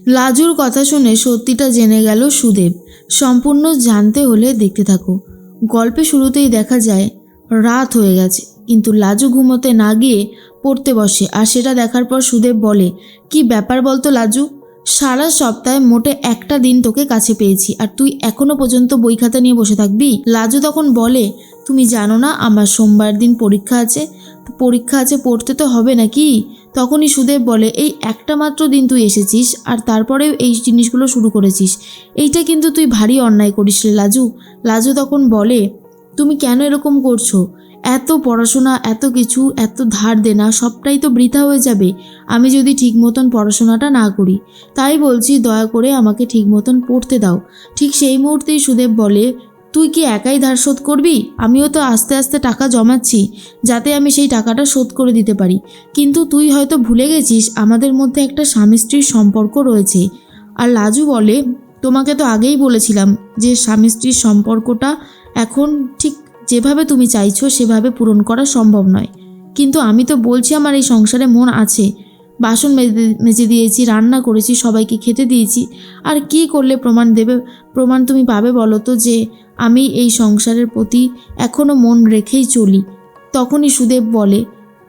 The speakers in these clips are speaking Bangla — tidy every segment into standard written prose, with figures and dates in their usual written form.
লাজুর কথা শুনে সত্যিটা জেনে গেল সুদেব। সম্পূর্ণ জানতে হলে দেখতে থাকো। গল্পে শুরুতেই দেখা যায় রাত হয়ে গেছে, কিন্তু লাজু ঘুমোতে না গিয়ে পড়তে বসে। আর সেটা দেখার পর সুদেব বলে, কি ব্যাপার বলতো লাজু, সারা সপ্তাহে মোটে একটা দিন তোকে কাছে পেয়েছি আর তুই এখনো পর্যন্ত বই খাতা নিয়ে বসে থাকবি? লাজু তখন বলে, তুমি জানো না আমার সোমবার দিন পরীক্ষা আছে, পড়তে তো হবে নাকি? তখনই সুদেব বলে, এই একটা মাত্র দিন তুই এসেছিস আর তারপরেও এই জিনিসগুলো শুরু করেছিস, এইটা কিন্তু তুই ভারী অন্যায় করিস রে লাজু। লাজু তখন বলে, তুমি কেন এরকম করছো? এত পড়াশোনা, এত কিছু, এত ধার দেনা সবটাই তো বৃথা হয়ে যাবে আমি যদি ঠিক মতন পড়াশোনাটা না করি। তাই বলছি দয়া করে আমাকে ঠিক মতন পড়তে দাও। ঠিক সেই মুহূর্তেই সুদেব বলে, তুই কি একাই ধার শোধ করবি? আমিও তো আস্তে আস্তে টাকা জমাচ্ছি যাতে আমি সেই টাকাটা শোধ করে দিতে পারি। কিন্তু তুই হয়তো ভুলে গেছিস আমাদের মধ্যে একটা স্বামী স্ত্রীর সম্পর্ক রয়েছে। আর লাজু বলে, তোমাকে তো আগেই বলেছিলাম যে স্বামী স্ত্রীর সম্পর্কটা এখন ঠিক যেভাবে তুমি চাইছো সেভাবে পূরণ করা সম্ভব নয়। কিন্তু আমি তো বলছি আমার এই সংসারে মন আছে, বাসন মেজে দিয়েছি, রান্না করেছি, সবাইকে খেতে দিয়েছি। আর কি করলে প্রমাণ তুমি পাবে বলো তো যে আমি এই সংসারের প্রতি এখনও মন রেখেই চলি? তখনই সুদেব বলে,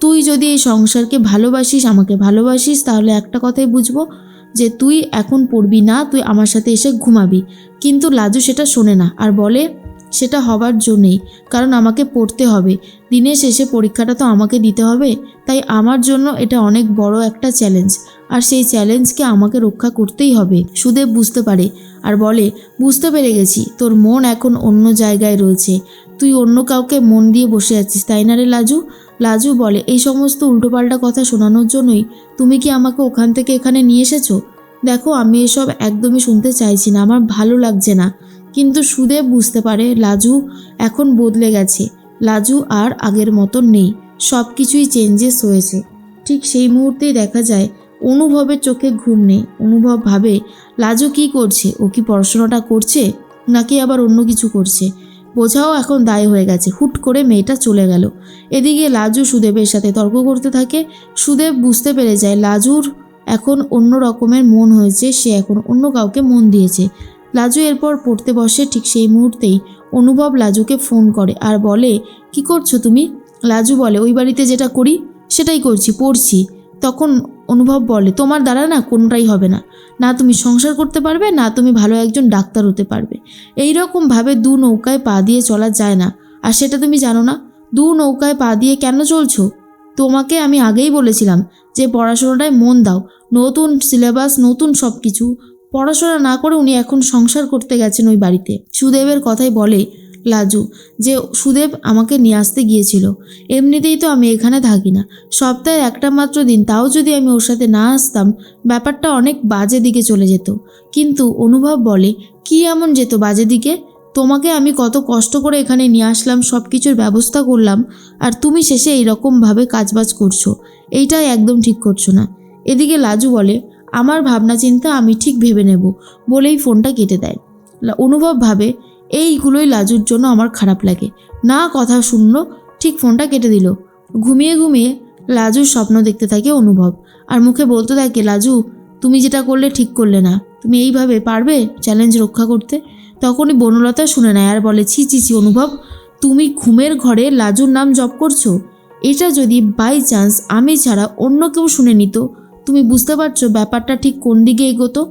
তুই যদি এই সংসারকে ভালোবাসিস, আমাকে ভালোবাসিস, তাহলে একটা কথাই বুঝবো যে তুই এখন পড়বি না, তুই আমার সাথে এসে ঘুমাবি। কিন্তু লাজু সেটা শোনে না আর বলে, সেটা হবার জন্যেই, কারণ আমাকে পড়তে হবে, দিনের শেষে পরীক্ষাটা তো আমাকে দিতে হবে। তাই আমার জন্য এটা অনেক বড় একটা চ্যালেঞ্জ, আর সেই চ্যালেঞ্জকে আমাকে রক্ষা করতেই হবে। সুদেব বুঝতে পারে আর বলে, বুঝতে পেরে গেছি, তোর মন এখন অন্য জায়গায় রয়েছে, তুই অন্য কাউকে মন দিয়ে বসে আছিস, তাই না রে লাজু? লাজু বলে, এই সমস্ত উল্টোপাল্টা কথা শোনানোর জন্যই তুমি কি আমাকে ওখান থেকে এখানে নিয়ে এসেছো? দেখো, আমি এসব একদমই শুনতে চাইছি না, আমার ভালো লাগছে না। কিন্তু সুদেব বুঝতে পারে লাজু এখন বদলে গেছে, লাজু আর আগের মতন নেই, সব কিছুই চেঞ্জেস হয়েছে। ঠিক সেই মুহূর্তেই দেখা যায় অনুভবের চোখে ঘুম নেই। অনুভব ভাবে, লাজু কি করছে? ও কি পড়াশোনাটা করছে নাকি আবার অন্য কিছু করছে? বোঝাও এখন দায় হয়ে গেছে। হুট করে মেয়েটা চলে গেল। এদিকে লাজু সুদেবের সাথে তর্ক করতে থাকে। সুদেব বুঝতে পেরে যায় লাজুর এখন অন্য রকমের মন হয়েছে, সে এখন অন্য কাউকে মন দিয়েছে। লাজু এরপর পড়তে বসে। ঠিক সেই মুহূর্তেই অনুভব লাজুকে ফোন করে আর বলে, কি করছো তুমি? লাজু বলে, ওই বাড়িতে যেটা করি সেটাই করছি, পড়ছি। তখন অনুভব বলে, তোমার দ্বারা না কোনোটাই হবে না, না তুমি সংসার করতে পারবে, না তুমি ভালো একজন ডাক্তার হতে পারবে। এইরকমভাবে দু নৌকায় পা দিয়ে চলা যায় না, আর সেটা তুমি জানো না? দু নৌকায় পা দিয়ে কেন চলছো? তোমাকে আমি আগেই বলেছিলাম যে পড়াশোনাটায় মন দাও, নতুন সিলেবাস, নতুন সব কিছু। পড়াশোনা না করে উনি এখন সংসার করতে গেছেন ওই বাড়িতে। সুদেবের কথাই বলে লাজু যে সুদেব আমাকে নিয়ে আসতে গিয়েছিল, এমনিতেই তো আমি এখানে থাকি না, সপ্তাহে একটা মাত্র দিন, তাও যদি আমি ওর সাথে না আসতাম ব্যাপারটা অনেক বাজে দিকে চলে যেত। কিন্তু অনুভব বলে, কি এমন যেত বাজে দিকে? তোমাকে আমি কত কষ্ট করে এখানে নিয়ে আসলাম, সব কিছুর ব্যবস্থা করলাম, আর তুমি শেষে এইরকমভাবে কাজবাজ করছো, এইটাই একদম ঠিক করছো না। এদিকে লাজু বলে, আমার ভাবনা চিন্তা আমি ঠিক ভেবে নেব, বলেই ফোনটা কেটে দেয়। অনুভব ভাবে, এইগুলোই লাজুর জন্য আমার খারাপ লাগে না, কথা শুনলো, ঠিক ফোনটা কেটে দিল। ঘুমিয়ে ঘুমিয়ে লাজুর স্বপ্ন দেখতে থাকে অনুভব, আর মুখে বলতে থাকে, লাজু তুমি যেটা করলে ঠিক করলে না, তুমি এইভাবে পারবে চ্যালেঞ্জ রক্ষা করতে? তখনই বনলতা শুনে নেয় আর বলে, ছি ছি ছি অনুভব, তুমি ঘুমের ঘরে লাজুর নাম জপ করছো? এটা যদি বাই চান্স আমি ছাড়া অন্য কেউ শুনে নিত, তুমি বুঝতে পারছো ব্যাপারটা ঠিক কোন দিকে এগোতো?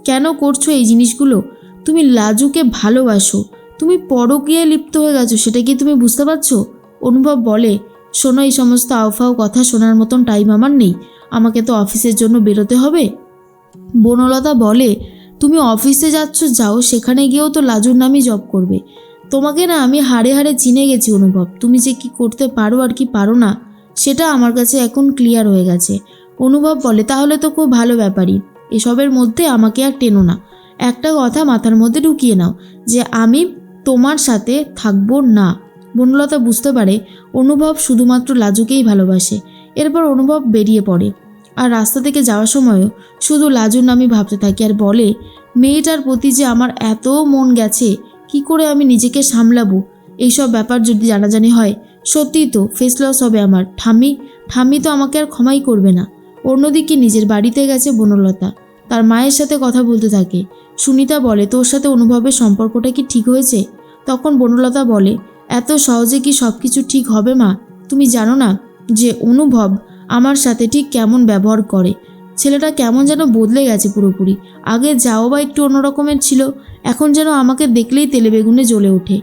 কেন করছো এই জিনিসগুলো? তুমি লাজুকে ভালোবাসো, তুমি পরকীয়ায় লিপ্ত হয়ে গেছো, সেটা কি তুমি বুঝতে পারছো? অনুভব বলে, শোনো, এই সমস্ত আউফাউ কথা শোনার মতন টাইম আমার নেই, আমাকে তো অফিসের জন্য বেরোতে হবে। বনলতা বলে, তুমি অফিসে যাচ্ছ যাও, সেখানে গিয়েও তো লাজুর নামই জপ করবে। তোমাকে না আমি হাড়ে হাড়ে চিনে গেছি অনুভব, তুমি যে কি করতে পারো আর কি পারো না সেটা আমার কাছে এখন ক্লিয়ার হয়ে গেছে। অনুভব বলে, তাহলে তো খুব ভালো ব্যাপারই, এসবের মধ্যে আমাকে আর টেনো না। একটা কথা মাথার মধ্যে ঢুকিয়ে নাও যে আমি তোমার সাথে থাকবো না। বনলতা বুঝতে পারে অনুভব শুধুমাত্র লাজুকেই ভালোবাসে। এরপর অনুভব বেরিয়ে পড়ে, আর রাস্তা থেকে যাওয়ার সময়ও শুধু লাজুর নামই ভাবতে থাকে আর বলে, মেয়েটার প্রতি যে আমার এত মন গেছে, কি করে আমি নিজেকে সামলাবো? এইসব ব্যাপার যদি জানাজানি হয়, সত্যিই তো ফেস লস হবে আমার। ঠাম্মি তো আমাকে আর ক্ষমাই করবে না। অন্যদিকে নিজের বাড়িতে গেছে বনলতা। তার মায়ের সাথে কথা বলতে থাকে। সুনিতা বলে, তোর সাথে অনুভবের সম্পর্কটা কি ঠিক হয়েছে? তখন বনলতা বলে, এত সহজে কি সব কিছু ঠিক হবে মা? তুমি জানো না যে অনুভব আমার সাথে ঠিক কেমন ব্যবহার করে। ছেলেটা কেমন যেন বদলে গেছে পুরোপুরি। আগে যাও বা একটু অন্যরকমের ছিল, এখন যেন আমাকে দেখলেই তেলে বেগুনে জ্বলে ওঠে।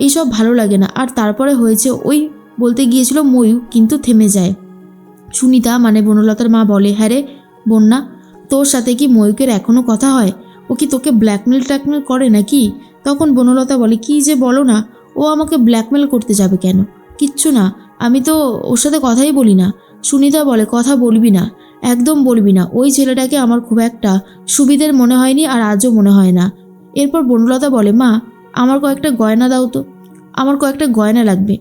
এইসব ভালো লাগে না। আর তারপরে হয়েছে ওই বলতে গিয়েছিল ময়ূ, কিন্তু থেমে যায়। সুনিতা মানে বনলতার মা বলে, হ্যাঁ রে বন্যা, তোর সাথে কি ময়ূকের এখনও কথা হয়? ও কি তোকে ব্ল্যাকমেল ট্যাকমেল করে নাকি? তখন বনলতা বলে, কি যে বলো না, ও আমাকে ব্ল্যাকমেল করতে যাবে কেন? কিচ্ছু না, আমি তো ওর সাথে কথাই বলি না। সুনিতা বলে, কথা বলবি না, একদম বলবি না। ওই ছেলেটাকে আমার খুব একটা সুবিধের মনে হয়নি, আর আজও মনে হয় না। এরপর বনলতা বলে, মা আমার কয়েকটা গয়না দাও তো, আমার কয়েকটা গয়না লাগবে।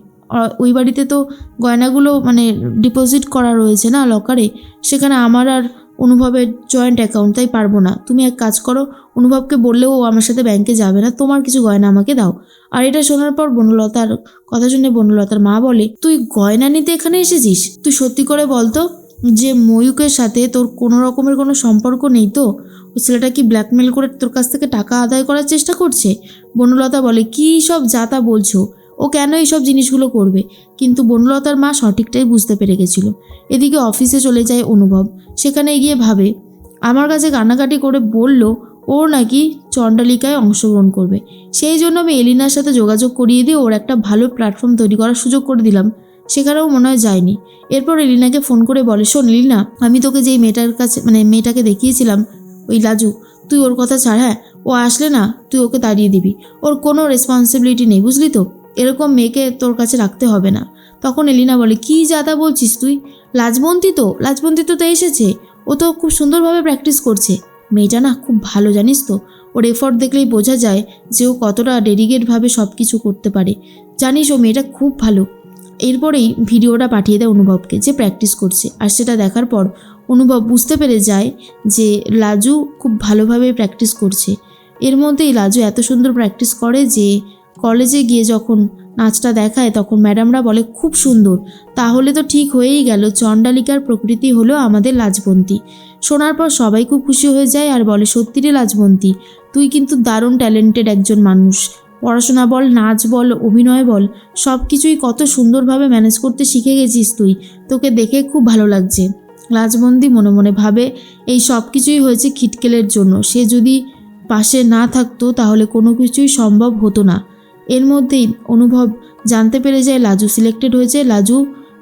ওই বাড়িতে তো গয়নাগুলো মানে ডিপোজিট করা রয়েছে না লকারে, সেখানে আমার আর অনুভবের জয়েন্ট অ্যাকাউন্ট, তাই পারবো না। তুমি এক কাজ করো, অনুভবকে বললেও ও আমার সাথে ব্যাংকে যাবে না, তোমার কিছু গয়না আমাকে দাও। আর এটা শোনার পর বনলতার কথা শুনে বনলতার মা বলে, তুই গয়না নিতে এখানে এসেছিস? তুই সত্যি করে বলতো যে ময়ূকের সাথে তোর কোনো রকমের কোনো সম্পর্ক নেই তো? ওই ছেলেটা কি ব্ল্যাকমেল করে তোর কাছ থেকে টাকা আদায় করার চেষ্টা করছে? বনলতা বলে, কী সব যাতা বলছো, ও কেন এইসব জিনিসগুলো করবে? কিন্তু বনলতার মা সঠিকটাই বুঝতে পেরে গেছিল। এদিকে অফিসে চলে যায় অনুভব। সেখানে গিয়ে ভাবে, আমার কাছে কান্নাকাটি করে বলল ওর নাকি চণ্ডালিকায় অংশগ্রহণ করবে। সেই জন্য আমি এলিনার সাথে যোগাযোগ করিয়ে দিয়ে ওর একটা ভালো প্ল্যাটফর্ম তৈরি করার সুযোগ করে দিলাম। সেখানেও মনে হয় যায়নি। এরপর এলিনাকে ফোন করে বলে, শোন এলিনা, আমি তোকে যেই মেয়েটার কাছে মেয়েটাকে দেখিয়েছিলাম, ওই লাজু, তুই ওর কথা ছাড়। হ্যাঁ, ও আসলে না তুই ওকে তাড়িয়ে দিবি। ওর কোনো রেসপন্সিবিলিটি নেই, বুঝলি তো? এরকম মেয়েকে তোর কাছে রাখতে হবে না। তখন এলিনা বলে, কি যাতা বলছিস তুই? লাজবন্তী তো এসেছে, ও তো খুব সুন্দরভাবে প্র্যাকটিস করছে। মেয়েটা না খুব ভালো, জানিস তো? ওর এফর্ট দেখলেই বোঝা যায় যে ও কতটা ডেডিকেটভাবে সব কিছু করতে পারে। জানিস, ও মেয়েটা খুব ভালো। এরপরেই ভিডিওটা পাঠিয়ে দেয় অনুভবকে যে প্র্যাকটিস করছে। আর সেটা দেখার পর অনুভব বুঝতে পেরে যায় যে লাজু খুব ভালোভাবে প্র্যাকটিস করছে। এর মধ্যেই লাজু এত সুন্দর প্র্যাকটিস করে যে কলেজে গিয়ে যখন নাচটা দেখায় তখন ম্যাডামরা বলে, খুব সুন্দর। তাহলে তো ঠিক হয়েই গেল, চণ্ডালিকার প্রকৃতি হলো আমাদের লাজবন্তী। শোনার পর সবাই খুব খুশি হয়ে যায় আর বলে, সত্যি রে লাজবন্তী, তুই কিন্তু দারুণ ট্যালেন্টেড একজন মানুষ। পড়াশোনা বল, নাচ বল, অভিনয় বল, সব কিছুই কত সুন্দরভাবে ম্যানেজ করতে শিখে গেছিস তুই। তোকে দেখে খুব ভালো লাগছে। লাজবন্তী মনে মনে ভাবে, এই সব কিছুই হয়েছে খিটকেলের জন্য। সে যদি পাশে না থাকতো তাহলে কোনো কিছুই সম্ভব হতো না। এর মধ্যেই অনুভব জানতে পেরে যায় লাজু সিলেক্টেড হয়েছে, লাজু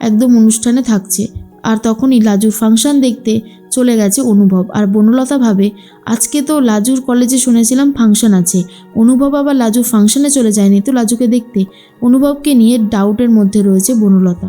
একদম অনুষ্ঠানে থাকছে। আর তখনই লাজুর ফাংশন দেখতে চলে গেছে অনুভব। আর বনলতা ভাবে, আজকে তো লাজুর কলেজে শুনেছিলাম ফাংশন আছে, অনুভব আবার লাজুর ফাংশনে চলে যায়নি তো লাজুকে দেখতে? অনুভবকে নিয়ে ডাউটের মধ্যে রয়েছে বনলতা।